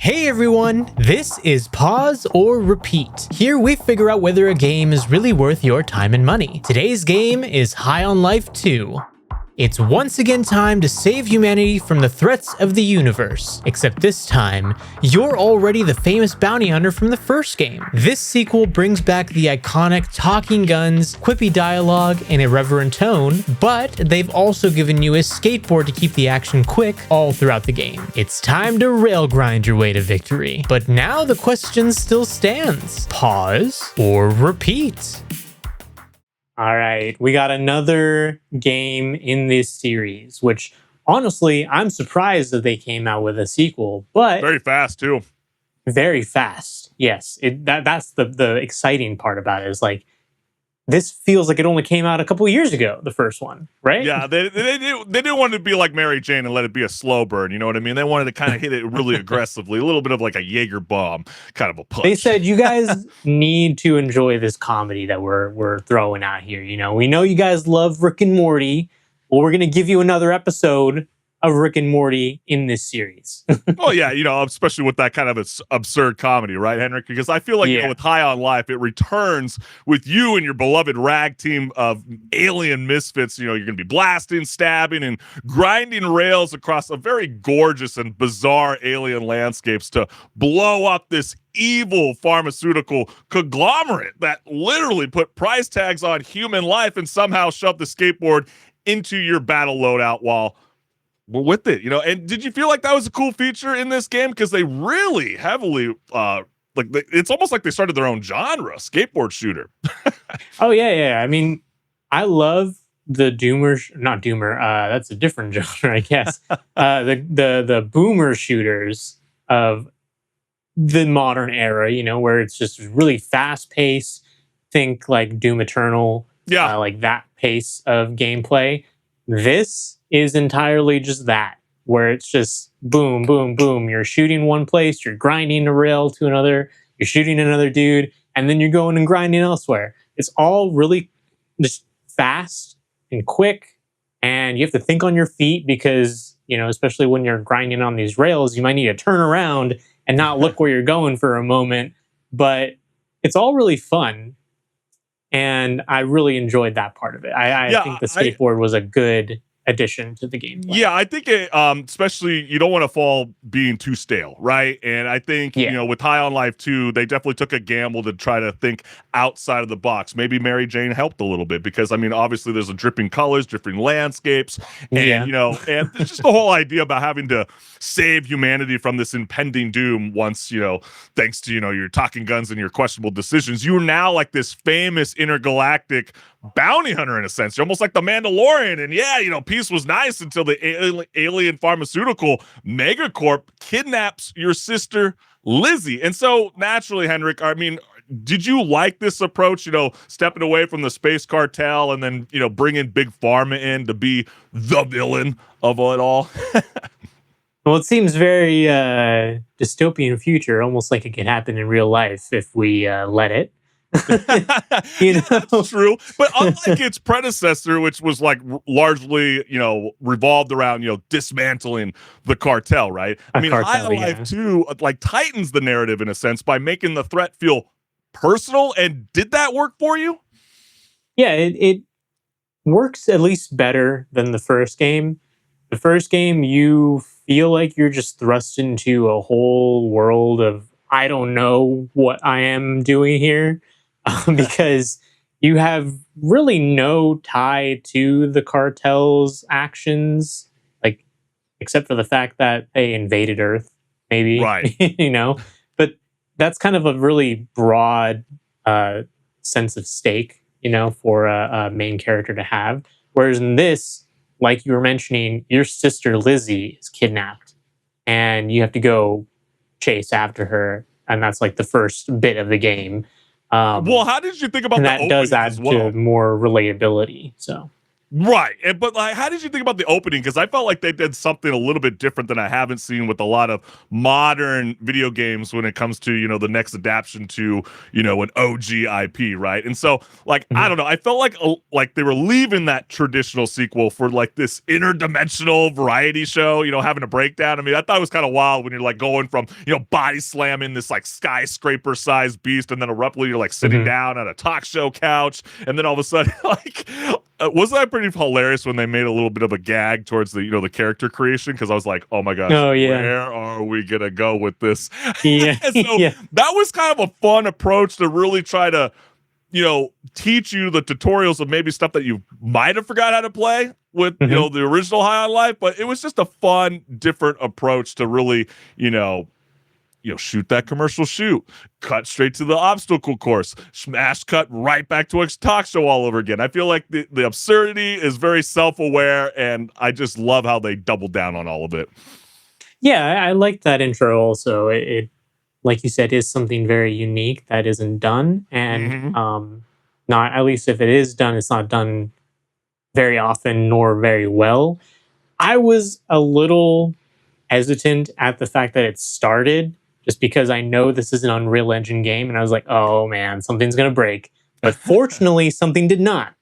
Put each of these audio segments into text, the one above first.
Hey everyone, this is Pause or Repeat. Here we figure out whether a game is really worth your time and money. Today's game is High on Life 2. It's once again time to save humanity from the threats of the universe. Except this time, you're already the famous bounty hunter from the first game. This sequel brings back the iconic talking guns, quippy dialogue, and irreverent tone, but they've also given you a skateboard to keep the action quick all throughout the game. It's time to rail grind your way to victory. But now the question still stands. Pause or repeat? All right, we got another game in this series, which honestly, I'm surprised that they came out with a sequel, but very fast too. Very fast, yes. That's the exciting part about it is like this feels like it only came out a couple of years ago, the first one, right? Yeah, they didn't want to be like Mary Jane and let it be a slow burn. You know what I mean? They wanted to kind of hit it really aggressively, a little bit of like a Jaeger bomb kind of a punch. They said, you guys need to enjoy this comedy that we're throwing out here. You know, we know you guys love Rick and Morty. Well, we're going to give you another episode of Rick and Morty in this series. Oh yeah, you know, especially with that kind of absurd comedy, right, Henrik? Because I feel like you know, with High on Life, it returns with you and your beloved rag team of alien misfits. You know, you're going to be blasting, stabbing, and grinding rails across a very gorgeous and bizarre alien landscapes to blow up this evil pharmaceutical conglomerate that literally put price tags on human life and somehow shoved the skateboard into your battle loadout while we're with it, you know. And did you feel like that was a cool feature in this game? Because they really heavily, it's almost like they started their own genre, skateboard shooter. Oh yeah. I mean, I love the not Doomer. That's a different genre, I guess. The boomer shooters of the modern era, you know, where it's just really fast paced. Think like Doom Eternal, like that pace of gameplay. This is entirely just that, where it's just boom, boom, boom. You're shooting one place, you're grinding a rail to another, you're shooting another dude, and then you're going and grinding elsewhere. It's all really just fast and quick, and you have to think on your feet because, you know, especially when you're grinding on these rails, you might need to turn around and not look where you're going for a moment, but it's all really fun. And I really enjoyed that part of it. I think the skateboard was a good addition to the game. Yeah, I think it, especially you don't want to fall being too stale, right? And I think, you know, with High on Life 2, they definitely took a gamble to try to think outside of the box. Maybe Mary Jane helped a little bit because, I mean, obviously there's a dripping colors, different landscapes, and, you know, and it's just the whole idea about having to save humanity from this impending doom once, you know, thanks to, you know, your talking guns and your questionable decisions, you're now like this famous intergalactic bounty hunter in a sense. You're almost like the Mandalorian. And yeah, you know, peace was nice until the alien pharmaceutical megacorp kidnaps your sister Lizzie. And so naturally, Henrik, I mean, did you like this approach, you know, stepping away from the space cartel and then, you know, bringing Big Pharma in to be the villain of it all? Well, it seems very dystopian future, almost like it could happen in real life if we let it. You know? That's true, but unlike its predecessor, which was like largely, you know, revolved around, you know, dismantling the cartel, right? I mean, High on Life 2 like tightens the narrative in a sense by making the threat feel personal. And did that work for you? Yeah, it works at least better than the first game. The first game, you feel like you're just thrust into a whole world of I don't know what I am doing here. Because you have really no tie to the cartel's actions, like except for the fact that they invaded Earth, maybe, right? You know, but that's kind of a really broad sense of stake, you know, for a main character to have. Whereas in this, like you were mentioning, your sister Lizzie is kidnapped, and you have to go chase after her, and that's like the first bit of the game. Well, how did you think about that does add to more relatability? So, Right. But like, how did you think about the opening? Because I felt like they did something a little bit different than I haven't seen with a lot of modern video games when it comes to, the next adaptation to, an OG IP, right? And so, like, I Mhm. don't know. I felt like they were leaving that traditional sequel for like this interdimensional variety show, having a breakdown. I mean, I thought it was kind of wild when you're like going from, body slamming this like skyscraper sized beast, and then abruptly you're like sitting Mhm. down at a talk show couch, and then all of a sudden, like, wasn't that pretty hilarious when they made a little bit of a gag towards the the character creation? Because I was like, oh my gosh, Oh yeah. where are we gonna go with this? Yeah. And so Yeah. that was kind of a fun approach to really try to teach you the tutorials of maybe stuff that you might have forgot how to play with Mhm. the original High on Life, but it was just a fun, different approach to really shoot that commercial shoot, cut straight to the obstacle course, smash cut right back to a talk show all over again. I feel like the absurdity is very self-aware, and I just love how they double down on all of it. Yeah, I like that intro also. It, like you said, is something very unique that isn't done, and Hmm. not, at least if it is done, it's not done very often nor very well. I was a little hesitant at the fact that it started, just because I know this is an Unreal Engine game, and I was like, "Oh man, something's gonna break." But fortunately, something did not.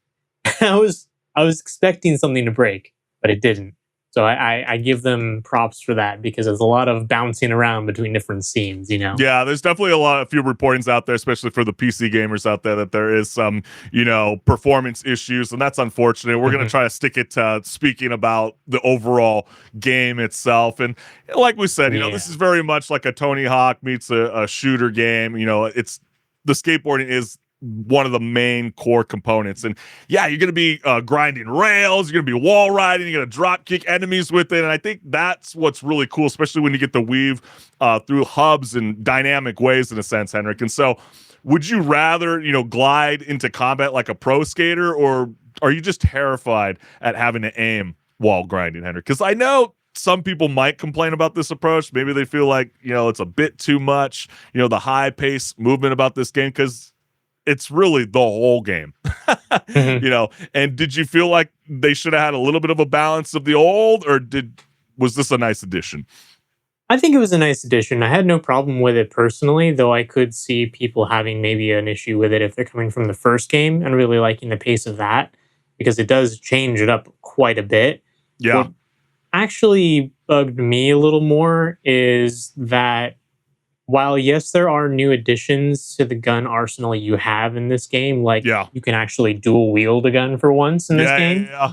I was I was expecting something to break, but it didn't. So I give them props for that, because there's a lot of bouncing around between different scenes. You know. Yeah, there's definitely a few reportings out there, especially for the PC gamers out there, that there is some, performance issues, and that's unfortunate. We're going to Hmm. try to stick it to speaking about the overall game itself. And like we said, this Yeah. is very much like a Tony Hawk meets a shooter game. It's the skateboarding is one of the main core components. And yeah, you're going to be grinding rails, you're going to be wall riding, you're going to drop kick enemies with it. And I think that's what's really cool, especially when you get to weave through hubs and dynamic ways, in a sense, Henrik. And so, would you rather, glide into combat like a pro skater, or are you just terrified at having to aim while grinding, Henrik? Because I know some people might complain about this approach. Maybe they feel like, it's a bit too much, the high pace movement about this game, because it's really the whole game. Hmm. And did you feel like they should have had a little bit of a balance of the old, or was this a nice addition? I think it was a nice addition. I had no problem with it personally, though I could see people having maybe an issue with it if they're coming from the first game and really liking the pace of that, because it does change it up quite a bit. Yeah. What actually bugged me a little more is that, while yes, there are new additions to the gun arsenal you have in this game, like Yeah. you can actually dual wield a gun for once in this Yeah, game. yeah.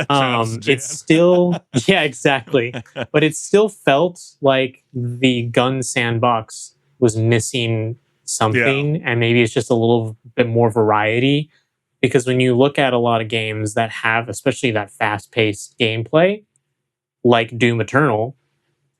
Travis and It's Jan. still, yeah, exactly. But it still felt like the gun sandbox was missing Yeah. something, and maybe it's just a little bit more variety. Because when you look at a lot of games that have, especially that fast paced gameplay, like Doom Eternal,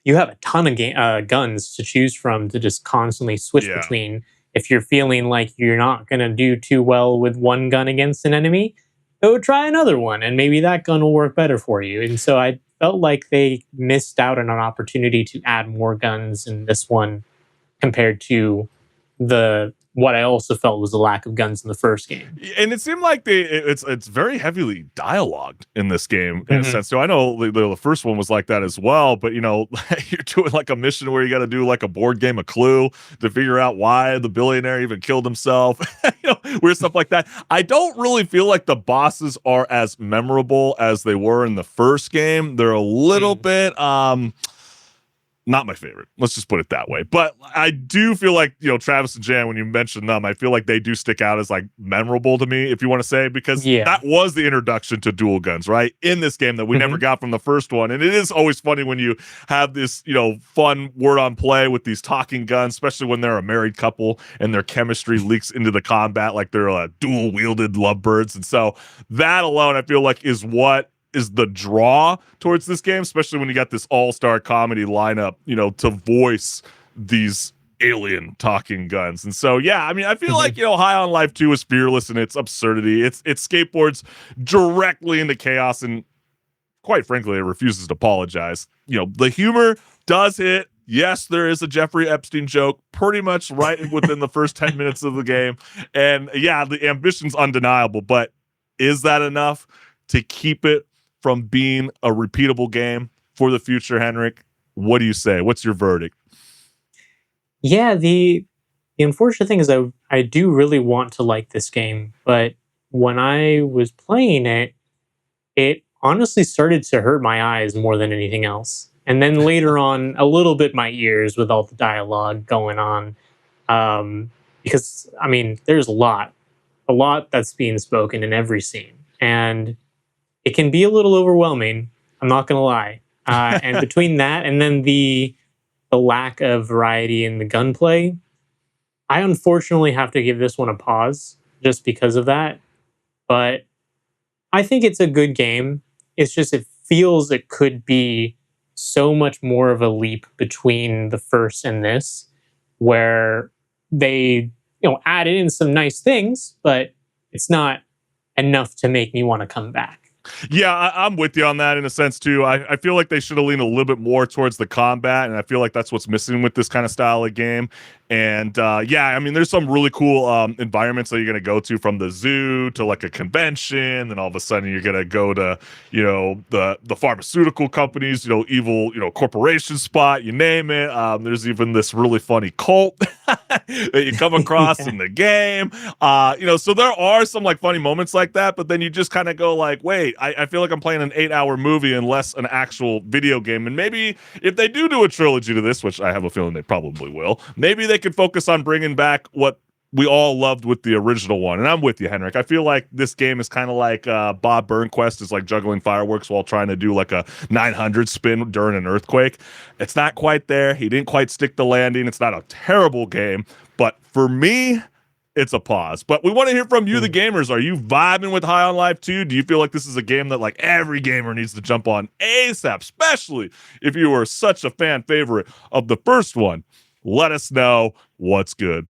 you have a ton of guns to choose from to just constantly switch Yeah. between. If you're feeling like you're not going to do too well with one gun against an enemy, go try another one, and maybe that gun will work better for you. And so I felt like they missed out on an opportunity to add more guns in this one, compared to the what I also felt was a lack of guns in the first game. And it seemed like it's very heavily dialogued in this game, in a Hmm. sense. So I know the first one was like that as well, but you're doing like a mission where you got to do like a board game of Clue to figure out why the billionaire even killed himself, weird stuff like that. I don't really feel like the bosses are as memorable as they were in the first game. They're a little bit not my favorite. Let's just put it that way. But I do feel like, Travis and Jan, when you mentioned them, I feel like they do stick out as like memorable to me, if you want to say, because Yeah. that was the introduction to dual guns, right? In this game that we never Hmm. got from the first one. And it is always funny when you have this, fun word on play with these talking guns, especially when they're a married couple and their chemistry leaks into the combat like they're dual wielded lovebirds. And so that alone, I feel like, is what is the draw towards this game, especially when you got this all-star comedy lineup, to voice these alien talking guns. And so, yeah, I mean, I feel Hmm. like, High on Life 2 is fearless in its absurdity. It skateboards directly into chaos, and quite frankly, it refuses to apologize. The humor does hit. Yes, there is a Jeffrey Epstein joke pretty much right within the first 10 minutes of the game. And yeah, the ambition's undeniable, but is that enough to keep it from being a repeatable game for the future, Henrik? What do you say? What's your verdict? Yeah, the unfortunate thing is I do really want to like this game, but when I was playing it, it honestly started to hurt my eyes more than anything else. And then later on, a little bit my ears with all the dialogue going on. Because I mean, there's a lot that's being spoken in every scene, and it can be a little overwhelming. I'm not gonna lie. And between that and then the lack of variety in the gunplay, I unfortunately have to give this one a pause just because of that. But I think it's a good game. It's just it feels it could be so much more of a leap between the first and this, where they added in some nice things, but it's not enough to make me want to come back. Yeah, I'm with you on that in a sense too. I feel like they should have leaned a little bit more towards the combat, and I feel like that's what's missing with this kind of style of game. And yeah, I mean, there's some really cool environments that you're gonna go to, from the zoo to like a convention, and all of a sudden you're gonna go to the pharmaceutical companies, evil corporation spot, you name it. There's even this really funny cult that you come across in the game. So there are some like funny moments like that, but then you just kind of go like, wait, I feel like I'm playing an 8-hour movie and less an actual video game. And maybe if they do a trilogy to this, which I have a feeling they probably will, maybe they could focus on bringing back what we all loved with the original one. And I'm with you, Henrik. I feel like this game is kind of like Bob Burnquist is like juggling fireworks while trying to do like a 900 spin during an earthquake. It's not quite there. He didn't quite stick the landing. It's not a terrible game, but for me, it's a pause. But we want to hear from you, the gamers. Are you vibing with High on Life 2? Do you feel like this is a game that like every gamer needs to jump on ASAP, especially if you were such a fan favorite of the first one? Let us know what's good.